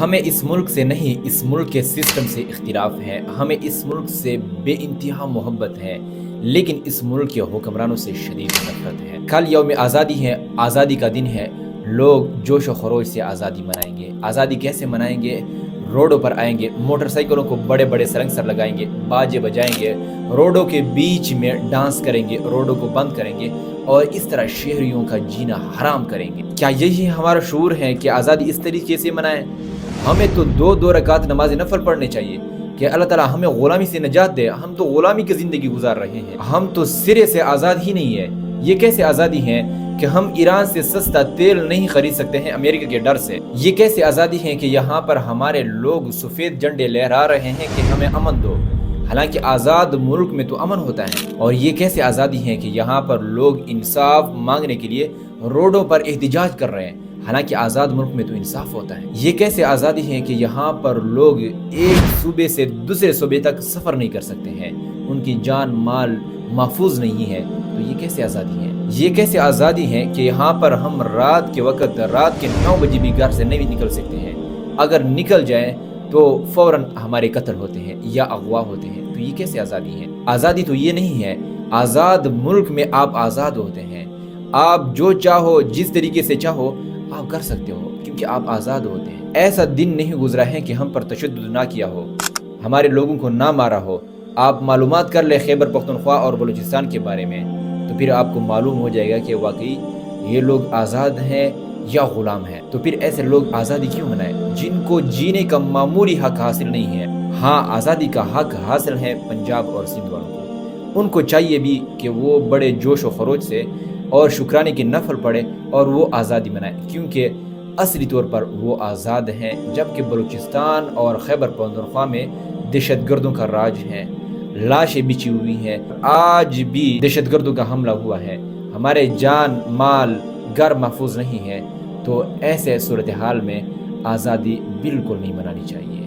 ہمیں اس ملک سے نہیں، اس ملک کے سسٹم سے اختلاف ہے، ہمیں اس ملک سے بے انتہا محبت ہے، لیکن اس ملک کے حکمرانوں سے شدید نفرت ہے۔ کل یوم آزادی ہے، آزادی کا دن ہے، لوگ جوش و خروش سے آزادی منائیں گے۔ آزادی کیسے منائیں گے؟ روڈوں پر آئیں گے، موٹر سائیکلوں کو بڑے بڑے سرنگ سر لگائیں گے، باجے بجائیں گے، روڈوں کے بیچ میں ڈانس کریں گے، روڈوں کو بند کریں گے اور اس طرح شہریوں کا جینا حرام کریں گے۔ کیا یہی ہمارا شعور ہے کہ آزادی اس طریقے سے منائیں؟ ہمیں تو دو رکعت نماز نفل پڑھنے چاہیے کہ اللہ تعالیٰ ہمیں غلامی سے نجات دے۔ ہم تو غلامی کی زندگی گزار رہے ہیں، ہم تو سرے سے آزاد ہی نہیں ہے۔ یہ کیسے آزادی ہے کہ ہم ایران سے سستا تیل نہیں خرید سکتے ہیں امریکہ کے ڈر سے؟ یہ کیسے آزادی ہے کہ یہاں پر ہمارے لوگ سفید جھنڈے لہرا رہے ہیں کہ ہمیں امن دو، حالانکہ آزاد ملک میں تو امن ہوتا ہے؟ اور یہ کیسے آزادی ہے کہ یہاں پر لوگ انصاف مانگنے کے لیے روڈوں پر احتجاج کر رہے ہیں، حالانکہ آزاد ملک میں تو انصاف ہوتا ہے؟ یہ کیسے آزادی ہے کہ یہاں پر لوگ ایک صوبے سے دوسرے صوبے تک سفر نہیں کر سکتے ہیں، ان کی جان مال محفوظ نہیں ہے؟ تو یہ کیسے آزادی ہے؟ یہ کیسے آزادی ہے کہ یہاں پر ہم رات کے وقت رات کے 9 بجے بھی گھر سے نہیں نکل سکتے ہیں، اگر نکل جائیں تو فوراً ہمارے قتل ہوتے ہیں یا اغوا ہوتے ہیں؟ تو یہ کیسے آزادی ہے؟ آزادی تو یہ نہیں ہے۔ آزاد ملک میں آپ آزاد ہوتے ہیں، آپ جو چاہو جس طریقے سے چاہو آپ کر سکتے ہو، کیونکہ آپ آزاد ہوتے ہیں۔ ایسا دن نہیں گزرا ہے کہ ہم پر تشدد نہ کیا ہو، ہمارے لوگوں کو نہ مارا ہو۔ آپ معلومات کر لیں خیبر پختونخوا اور بلوچستان کے بارے میں، تو پھر آپ کو معلوم ہو جائے گا کہ واقعی یہ لوگ آزاد ہیں یا غلام ہیں۔ تو پھر ایسے لوگ آزادی کیوں منائیں جن کو جینے کا معمولی حق حاصل نہیں ہے؟ ہاں، آزادی کا حق حاصل ہے پنجاب اور سندھ والوں کو، ان کو چاہیے بھی کہ وہ بڑے جوش و خروش سے اور شکرانے کی نفل پڑھے اور وہ آزادی منائے، کیونکہ اصلی طور پر وہ آزاد ہیں، جبکہ بلوچستان اور خیبر پختونخوا میں دہشت گردوں کا راج ہے، لاشیں بچھی ہوئی ہیں، آج بھی دہشت گردوں کا حملہ ہوا ہے، ہمارے جان مال گھر محفوظ نہیں ہے۔ تو ایسے صورتحال میں آزادی بالکل نہیں منانی چاہیے۔